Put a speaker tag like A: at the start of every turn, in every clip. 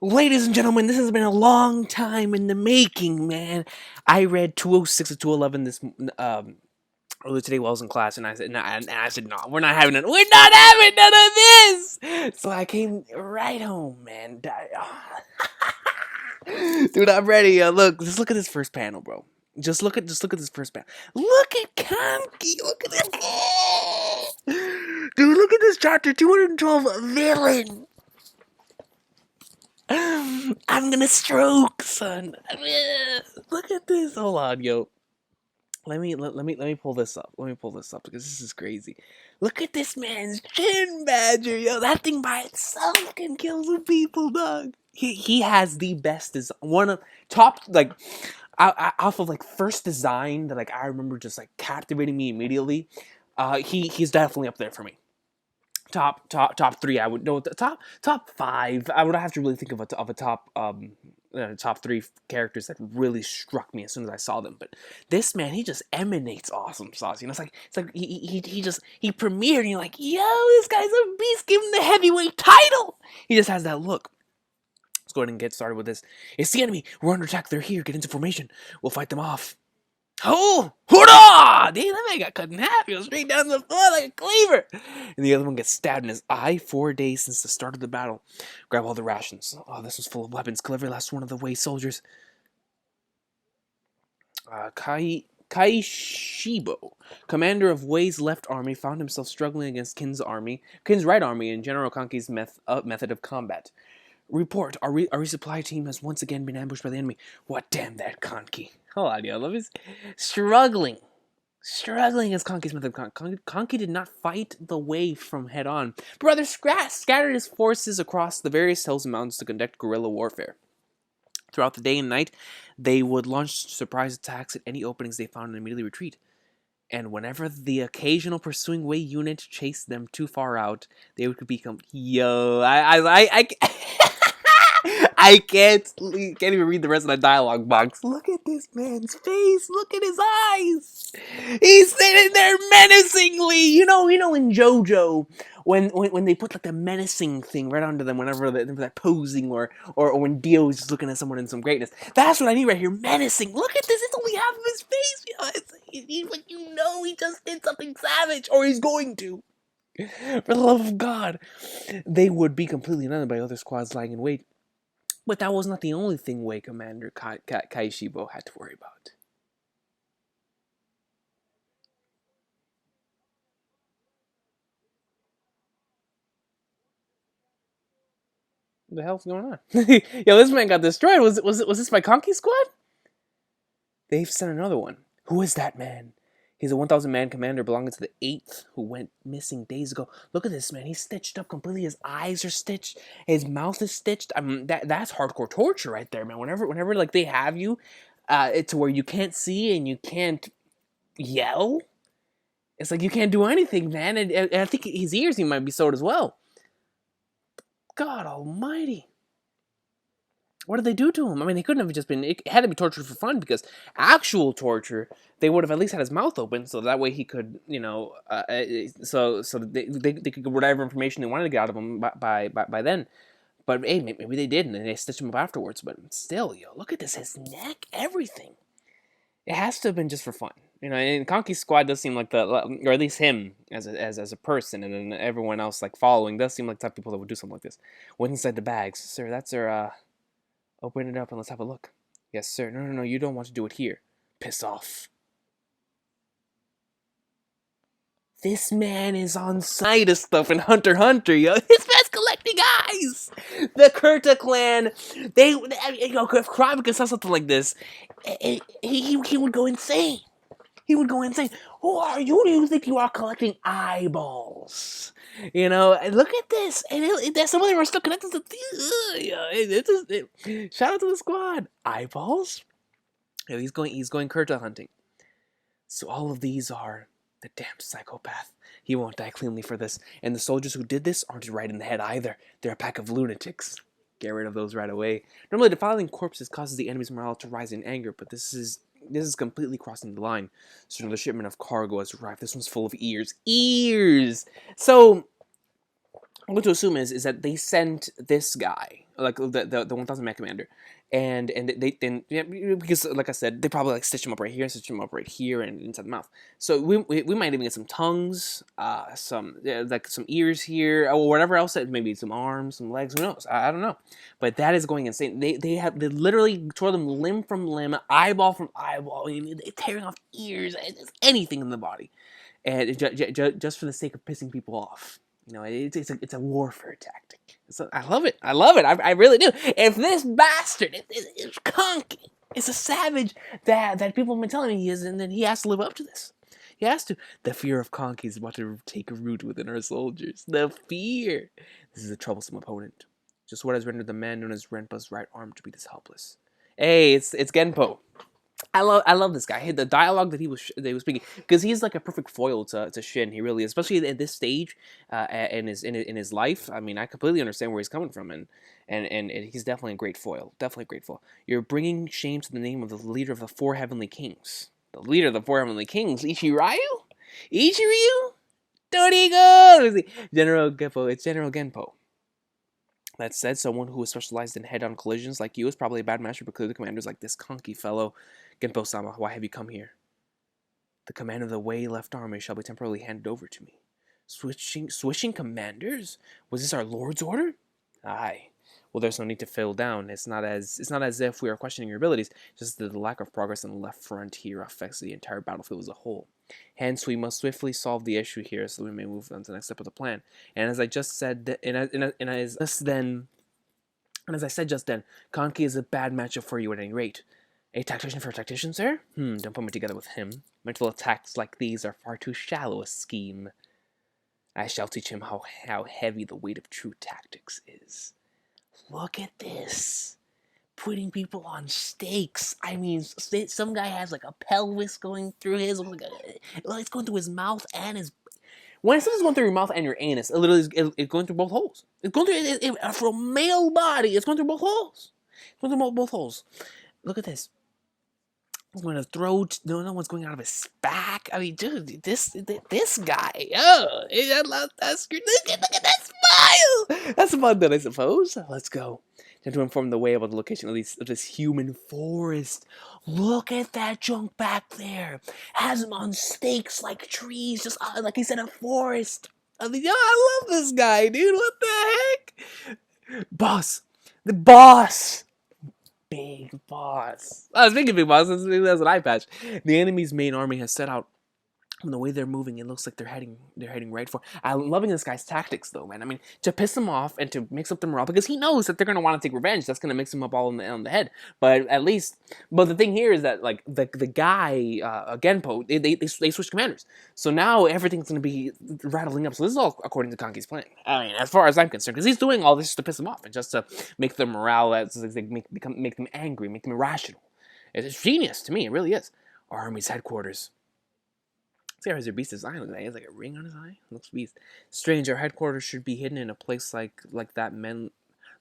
A: Ladies and gentlemen, this has been a long time in the making, man. I read 206 to 211 this earlier today while I was in class, and I said, no, we're not having none of this. So I came right home, man. Dude, I'm ready. Look, just look at this first panel, bro. Just look at this first panel. Look at Kanki. Look at this. Dude, look at this chapter 212 villain. I'm gonna stroke, son. Look at this. Hold on, yo. Let me pull this up. Let me pull this up because this is crazy. Look at this man's chin badger, yo. That thing by itself can kill some people, dog. He has the best design. One of top off of like first design that like I remember just like captivating me immediately. He's definitely up there for me. Top three. I would know the top five. I would have to really think of a top three characters that really struck me as soon as I saw them. But this man, he just emanates awesome sauce. You know, it's like he premiered, and you're like, yo, this guy's a beast. Give him the heavyweight title. He just has that look. Let's go ahead and get started with this. It's the enemy. We're under attack. They're here. Get into formation. We'll fight them off. Oh, hoorah! Damn, that man got cut in half. He goes straight down the floor like a cleaver. And the other one gets stabbed in his eye. 4 days since the start of the battle. Grab all the rations. Oh, this was full of weapons. Kill every last one of the Wei soldiers. Kaishibo, commander of Wei's left army, found himself struggling against Qin's right army, in General Conqui's method of combat. Report, our resupply team has once again been ambushed by the enemy. What damn that Conqui. Hold on, yo. Love is struggling as Conqui's method. Conqui did not fight the Wei from head on, but rather scattered his forces across the various hills and mountains to conduct guerrilla warfare. Throughout the day and night, they would launch surprise attacks at any openings they found and immediately retreat. And whenever the occasional pursuing Wei unit chased them too far out, they would become I can't even read the rest of the dialogue box. Look at this man's face. Look at his eyes. He's sitting there menacingly. You know in JoJo when they put like the menacing thing right onto them whenever they're posing or when Dio is just looking at someone in some greatness. That's what I need right here. Menacing. Look at this. It's only half of his face. He just did something savage, or he's going to. For the love of God, they would be completely annihilated by other squads lying in wait. But that was not the only thing Wei Commander Kaishibo had to worry about. What the hell's going on? Yo, this man got destroyed. Was this my Conqui squad? They've sent another one. Who is that man? He's a 1,000-man commander belonging to the 8th who went missing days ago. Look at this man. He's stitched up completely. His eyes are stitched. His mouth is stitched. I mean, that's hardcore torture right there, man. Whenever like they have you, to where you can't see and you can't yell. It's like you can't do anything, man. And I think his ears he might be sewed as well. God Almighty. What did they do to him? I mean, they couldn't have just been. It had to be torture for fun, because actual torture, they would have at least had his mouth open, so that way he could, so they could get whatever information they wanted to get out of him by then. But hey, maybe they did, and they stitched him up afterwards. But still, yo, look at this, his neck, everything. It has to have been just for fun, And Conqui's squad does seem like or at least him as a person, and then everyone else like following does seem like the type of people that would do something like this. What's inside the bags, sir? That's our Open it up and let's have a look. Yes, sir. No, you don't want to do it here. Piss off. This man is on side of stuff in Hunter x Hunter, yo. This man's collecting eyes. The Kurta clan, if Kravika saw something like this, he would go insane. He would go insane. Who are you? Who do you think you are, collecting eyeballs? And look at this. And some of them are still connected to shout out to the squad. Eyeballs? He's going Kurta hunting. So all of these are the damn psychopath. He won't die cleanly for this. And the soldiers who did this aren't right in the head either. They're a pack of lunatics. Get rid of those right away. Normally, defiling corpses causes the enemy's morale to rise in anger, but this is completely crossing the line. So the shipment of cargo has arrived. This one's full of ears. Ears! So, I'm going to assume is that they sent this guy, like the 1,000 man commander, and they then, yeah, because like I said, they probably like stitch him up right here, stitch him up right here, and inside the mouth. So we might even get some tongues, some like some ears here, or whatever else. Maybe some arms, some legs. Who knows? I don't know. But that is going insane. They literally tore them limb from limb, eyeball from eyeball. I mean, they're tearing off ears, anything in the body, and just for the sake of pissing people off. You know, it's a warfare tactic. I love it. I love it. I really do. If this bastard, if Conqui is a savage that people have been telling me he is, and then he has to live up to this. He has to. The fear of Conqui is about to take root within our soldiers. The fear. This is a troublesome opponent. Just what has rendered the man known as Renpa's right arm to be this helpless. Hey, it's Khenpo. I love this guy. The dialogue that he was speaking, because he's like a perfect foil to Shin. He really is, especially at this stage in his life. I mean, I completely understand where he's coming from, and he's definitely a great foil. Definitely a great foil. You're bringing shame to the name of the leader of the four heavenly kings. The leader of the four heavenly kings, Ichirayu, Ichiryu, Torigo. General Genpo. It's General Genpo. That said, someone who is specialized in head-on collisions like you is probably a bad master, but clearly commanders like this Conqui fellow. Genpo-sama, why have you come here? The command of the Wei left army shall be temporarily handed over to me. Switching commanders? Was this our lord's order? Aye. Well, there's no need to fill down. It's not as if we are questioning your abilities, just that the lack of progress on the left frontier affects the entire battlefield as a whole. Hence, we must swiftly solve the issue here so we may move on to the next step of the plan. And as I just said, as I said just then, Kanki is a bad matchup for you at any rate. A tactician for a tactician, sir? Don't put me together with him. Mental attacks like these are far too shallow a scheme. I shall teach him how heavy the weight of true tactics is. Look at this. Putting people on stakes. I mean, some guy has like a pelvis going through his, it's going through his mouth and his. When something's going through your mouth and your anus, it literally it's going through both holes. It's going through for a male body. It's going through both holes. It's going through both holes. Look at this. He's going to throat. No one's going out of his back. I mean, dude, this guy. Oh, I love that. Look at that smile. That's fun, then, I suppose. Let's go. To inform the way about the location of this human forest. Look at that junk back there. Has him on stakes like trees, just like he said, a forest. I mean, I love this guy, dude. What the heck? Boss. The boss. Big boss. I was thinking big boss. That's an eye patch. The enemy's main army has set out. From the way they're moving, it looks like they're heading right for. I'm loving this guy's tactics, though, man. I mean, to piss him off and to mix up the morale, because he knows that they're gonna want to take revenge. That's gonna mix him up all on the head. But at least, the thing here is that like the guy Genpo, they switch commanders, so now everything's gonna be rattling up. So this is all according to Conqui's plan. I mean, as far as I'm concerned, because he's doing all this to piss him off and just to make the morale make them angry, make them irrational. It's genius to me. It really is. Our army's headquarters. See how his beast's eye looks like. He has like a ring on his eye. Looks beast. Strange. Our headquarters should be hidden in a place like that men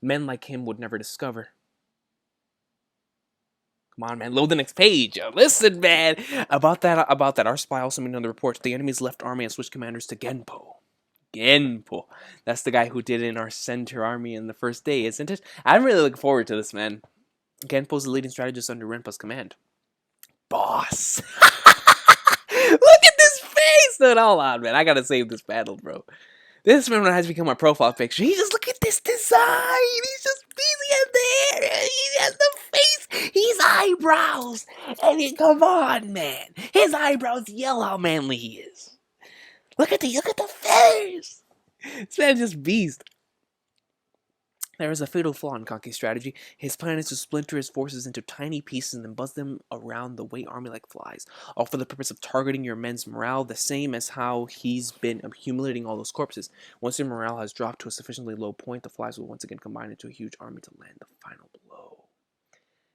A: like him would never discover. Come on, man. Load the next page. Listen, man. About that. Our spy also made another report. The enemy's left army has switched commanders to Khenpo. Khenpo. That's the guy who did it in our center army in the first day, isn't it? I'm really looking forward to this, man. Khenpo's the leading strategist under Renpa's command. Boss. Look at this face! Dude, hold on, man. I gotta save this battle, bro. This man has become my profile picture. Look at this design. He's just busy in there. He has the face. His eyebrows. Come on, man. His eyebrows yell how manly he is. Look at the feathers. This man's just beast. There is a fatal flaw in Conqui's strategy. His plan is to splinter his forces into tiny pieces and then buzz them around the Wei army like flies, all for the purpose of targeting your men's morale, the same as how he's been accumulating all those corpses. Once your morale has dropped to a sufficiently low point, the flies will once again combine into a huge army to land the final blow.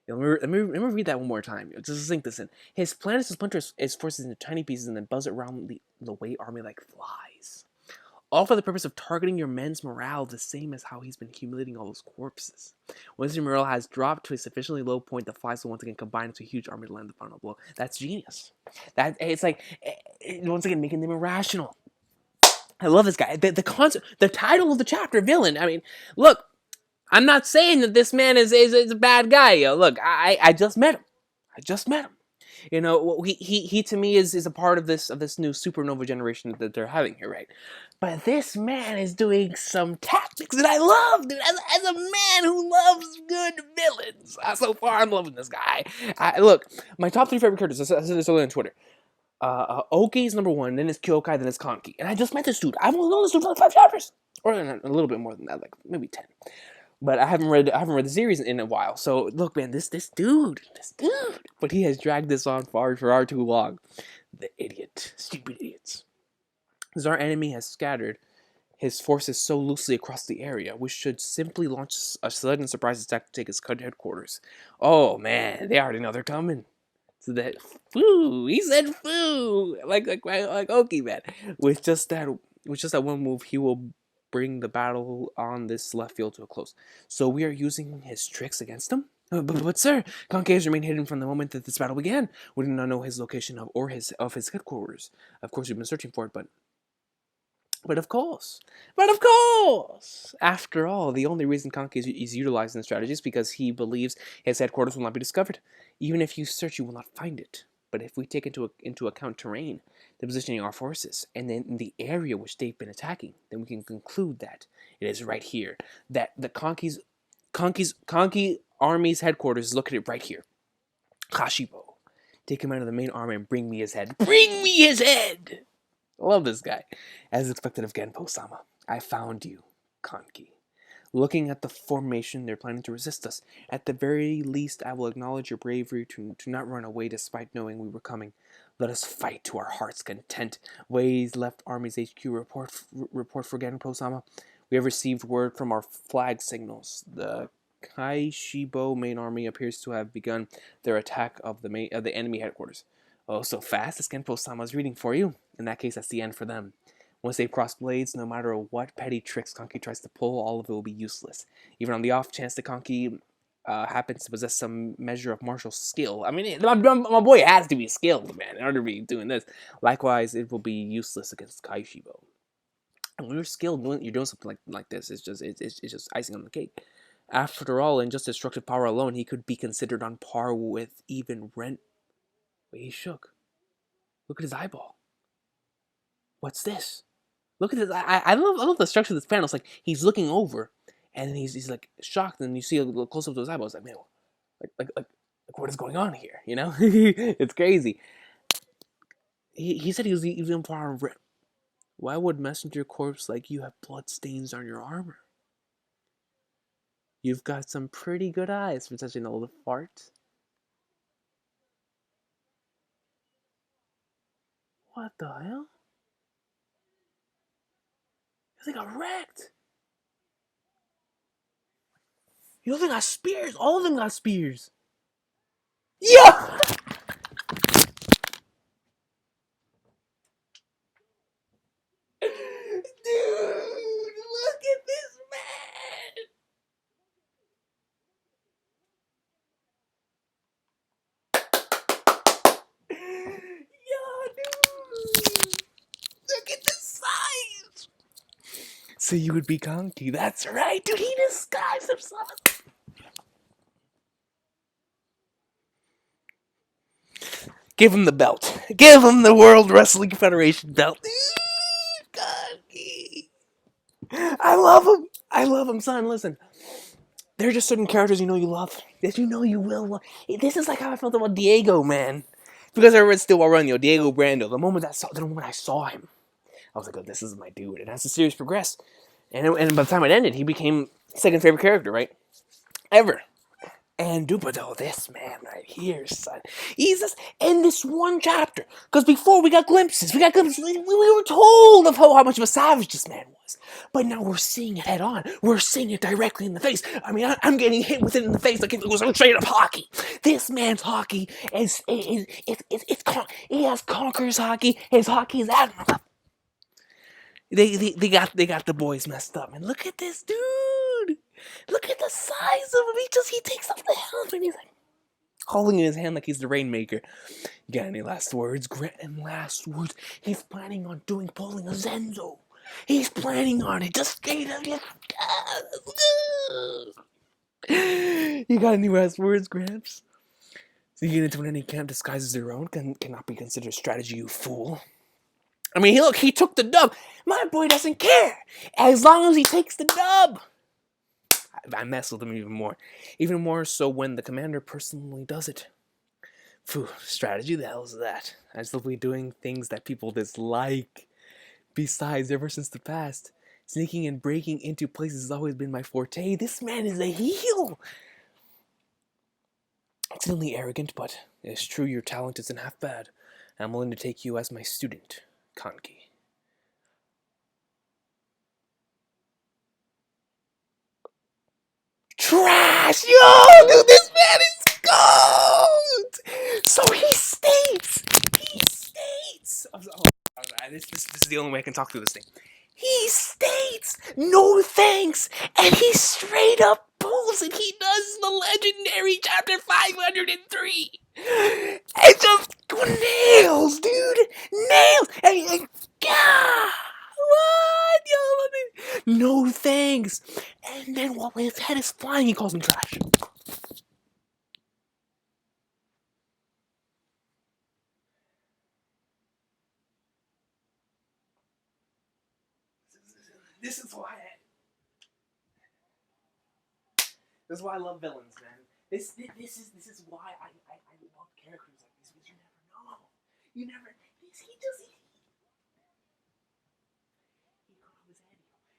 A: Let me read that one more time. Just sink this in. His plan is to splinter his forces into tiny pieces and then buzz it around the Wei army like flies. All for the purpose of targeting your men's morale, the same as how he's been accumulating all those corpses. Once your morale has dropped to a sufficiently low point, the flies will once again combine into a huge army to land the final blow. That's genius. It's like, once again, making them irrational. I love this guy. The concept, the title of the chapter, villain. I mean, look, I'm not saying that this man is a bad guy. Yo, look, I just met him. I just met him. You know, he to me is a part of this new supernova generation that they're having here, right? But this man is doing some tactics that I love, dude. As a man who loves good villains, so far I'm loving this guy. Look, my top 3 favorite characters. I said this earlier on Twitter. Oki is number 1, then it's Kyokai, then it's Kanki. And I just met this dude. I've only known this dude for like 5 chapters, or a little bit more than that, like maybe 10. But I haven't read the series in a while. So look, man, this dude. But he has dragged this on far too long. The idiot, stupid idiots. As our enemy has scattered his forces so loosely across the area, we should simply launch a sudden surprise attack to take his headquarters. Oh man, they already know they're coming. So that foo, he said foo, like Oki, man. With just that one move, he will bring the battle on this left field to a close. So we are using his tricks against him. But sir, Conqui has remained hidden from the moment that this battle began. We do not know his location of his headquarters. Of course, we've been searching for it, but of course, after all, the only reason Kanki is utilizing the strategy is because he believes his headquarters will not be discovered. Even if you search, you will not find it. But if we take into account terrain, the positioning of our forces, and then the area which they've been attacking, then we can conclude that it is right here. That the Conqui army's headquarters is located right here. Hashibo, take him out of the main army and bring me his head. Bring me his head! I love this guy. As expected of Khenpo-sama, I found you, Kanki. Looking at the formation, they're planning to resist us. At the very least, I will acknowledge your bravery to not run away despite knowing we were coming. Let us fight to our heart's content. Wei's left army's HQ report for Khenpo-sama. We have received word from our flag signals. The Kaishibo main army appears to have begun their attack of the enemy headquarters. Oh, so fast? As Khenpo-sama is reading for you. In that case, that's the end for them. Once they've crossed blades, no matter what petty tricks Conqui tries to pull, all of it will be useless. Even on the off chance that Conqui happens to possess some measure of martial skill. I mean, my boy has to be skilled, man, in order to be doing this. Likewise, it will be useless against Kaishibo. And when you're skilled, you're doing something like this. It's just icing on the cake. After all, in just destructive power alone, he could be considered on par with even Rent. Wait, he shook. Look at his eyeball. What's this? Look at this. I love the structure of this panel. It's like he's looking over, and he's like shocked, and you see a little close up to his eyeballs. Like, man, like what is going on here? You know, it's crazy. He said he was even far of Rip. Why would messenger corpse like you have blood stains on your armor? You've got some pretty good eyes for such an old fart. What the hell? They got wrecked. You know they got spears. All of them got spears. Yeah. Dude, look at this man. Yo, dude. Look at the size. So you would be Conqui. That's right, dude. He disguised himself. Give him the belt. Give him the World Wrestling Federation belt. Kanki. I love him, son. Listen, there are just certain characters you know you love that you know you will love. This is like how I felt about Diego, man. Because I read Still While Running, Diego Brando. The moment I saw him, I was like, oh, this is my dude. And as the series progressed, and by the time it ended, he became second favorite character, right? Ever. And Dupado, this man right here, son. He's just in this one chapter. Because before we got glimpses. We were told of how much of a savage this man was. But now we're seeing it head on. We're seeing it directly in the face. I mean, I'm getting hit with it in the face like it was straight up hockey. This man's hockey is he has Conqueror's hockey. His hockey is admirable. They got the boys messed up. And look at this dude. Look at the size of him. He takes off the helmet and he's like holding in his hand like he's the Rainmaker. You got any last words? Grant him last words. He's planning on pulling a Zenzo. He's planning on it. Just you got any last words, Gramps? So you get into an enemy camp disguised as their own cannot be considered strategy, you fool. I mean, look, he took the dub. My boy doesn't care as long as he takes the dub. I mess with him even more so when the commander personally does it. Phew, strategy, the hell is that? I just love doing things that people dislike. Besides, ever since the past, sneaking and breaking into places has always been my forte. This man is a heel. Extremely arrogant, but it's true your talent isn't half bad. I'm willing to take you as my student, Kanki. Trash! Yo, dude, this man is gold! So he states, this is the only way I can talk through this thing. He states, no thanks, and he straight up pulls it. He does the legendary chapter 503. It just nails, dude, nails. And God, what? Yo, no thanks. And then while his head is flying, he calls him trash. This is why I love villains, man. This is why I love characters like this, because you never know.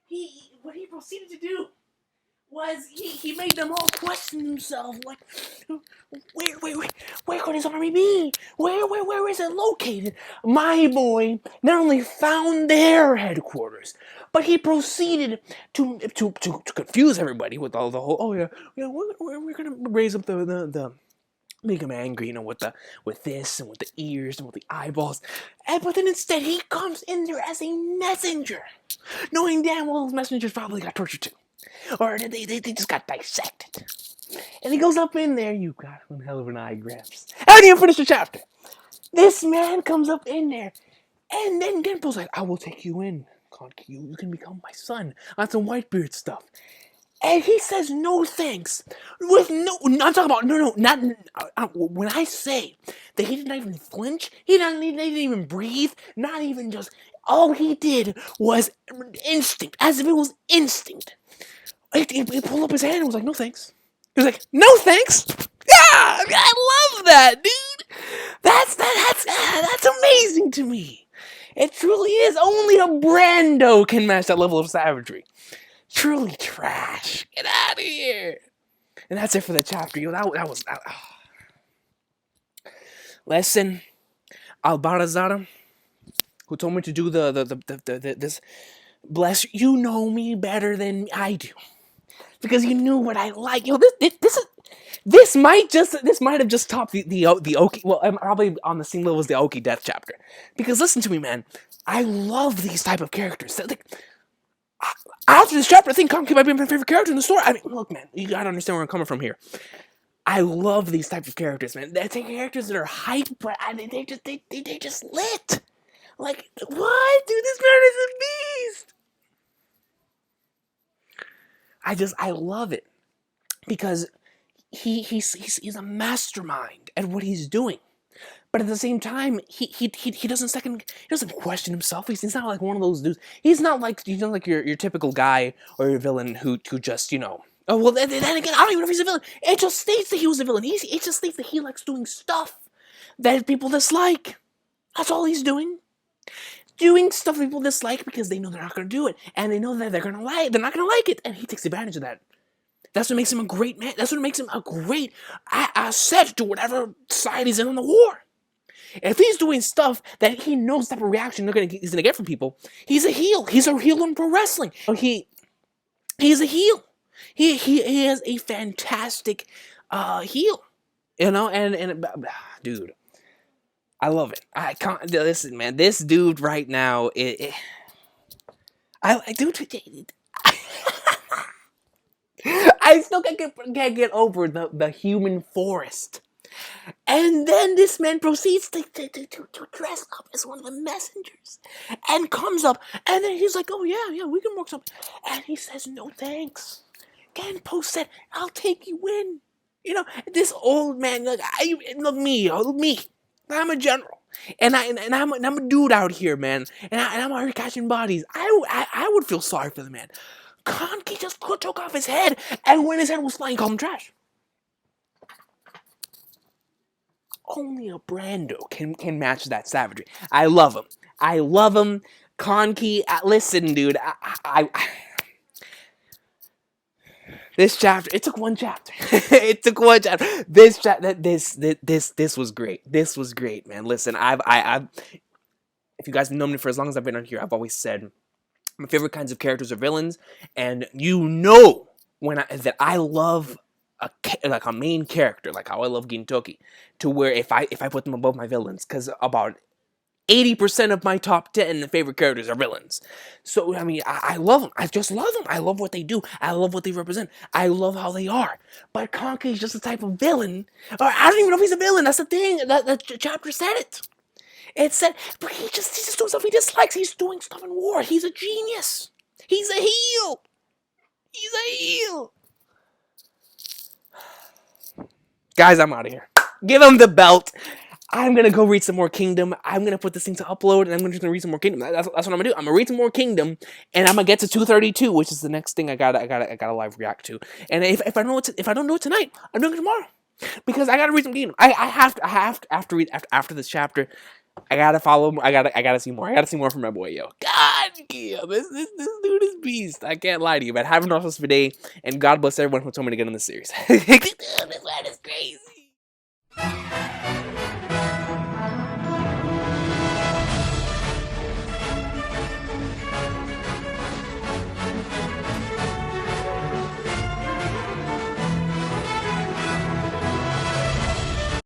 A: He what he proceeded to do was he made them all question themselves, like, where could his army be? Where is it located? My boy not only found their headquarters, but he proceeded to confuse everybody with all the whole, we're gonna raise up the make him angry, with this and with the ears and with the eyeballs. But then instead he comes in there as a messenger, knowing damn well those messengers probably got tortured too. Or they just got dissected. And he goes up in there, you got one hell of an eye, Gramps. I didn't even finish the chapter. This man comes up in there, and then Khenpo's like, I will take you in, Conqui. You can become my son. On some Whitebeard stuff. And he says no thanks. I'm talking about, not, when I say that he did not even flinch, he didn't even breathe, not even just, all he did was instinct, as if it was instinct. He pulled up his hand and was like, no thanks. He was like, no thanks? Yeah, I love that, dude. That's amazing to me. It truly is. Only a Brando can match that level of savagery. Truly trash. Get out of here. And that's it for the chapter. Yo, that was... Lesson. Albarazada, who told me to do this... Bless you, know me better than I do. Because you knew what I like. Yo, this might have just topped the Oki. Well, I'm probably on the same level as the Oki death chapter. Because listen to me, man. I love these type of characters. Like, after this chapter, I think Conqui might be my favorite character in the story. I mean, look, man, you gotta understand where I'm coming from here. I love these type of characters, man. They're characters that are hype, but they just lit. Like, what? Dude, this man is a beast. I love it. Because he's a mastermind at what he's doing. But at the same time, he doesn't question himself. He's not like one of those dudes. He's not like your typical guy or your villain who just, oh, well, then again, I don't even know if he's a villain. It just states that he was a villain. It just states that he likes doing stuff that people dislike. That's all he's doing. Doing stuff people dislike because they know they're not going to do it. And they know that they're not going to like it. And he takes advantage of that. That's what makes him a great man. That's what makes him a great asset to whatever side he's in the war. If he's doing stuff that he knows the type of reaction he's gonna get from people, he's a heel. He's a heel in pro wrestling. He's a heel. He is a fantastic heel. And dude, I love it. I can't listen, man. This dude right now, I still can't get over the human forest. And then this man proceeds to dress up as one of the messengers and comes up. And then he's like, oh, yeah, we can work something. And he says, no, thanks. Khenpo said, I'll take you in. You know, this old man, look, me. I'm a general. And I'm a dude out here, man. And I'm out here catching bodies. I would feel sorry for the man. Conqui just took off his head. And when his head was flying, called him trash. Only a Brando can match that savagery. I love him. Kanki, listen, dude. This chapter, it took one chapter. This was great. This was great, man. Listen, if you guys know me for as long as I've been on here, I've always said my favorite kinds of characters are villains, and you know that I love a main character, like how I love Gintoki, to where if I put them above my villains, because about 80% of my top 10 favorite characters are villains. So, I mean, I love them. I just love them. I love what they do. I love what they represent. I love how they are. But Conqui is just a type of villain. Or I don't even know if he's a villain. That's the thing. That chapter said it. It said, but he's just doing stuff he dislikes. He's doing stuff in war. He's a genius. He's a heel. Guys, I'm out of here. Give him the belt. I'm gonna go read some more Kingdom. I'm gonna put this thing to upload, and I'm just gonna read some more Kingdom. That's what I'm gonna do. I'm gonna read some more Kingdom, and I'm gonna get to 232, which is the next thing I gotta live react to. And if I don't do it tonight, I'm doing it tomorrow, because I gotta read some Kingdom. I have to read after this chapter. I gotta follow. I gotta see more. I gotta see more from my boy, yo. God, yeah, this dude is beast. I can't lie to you, but have an awesome day, and God bless everyone who told me to get in this series. This one is crazy.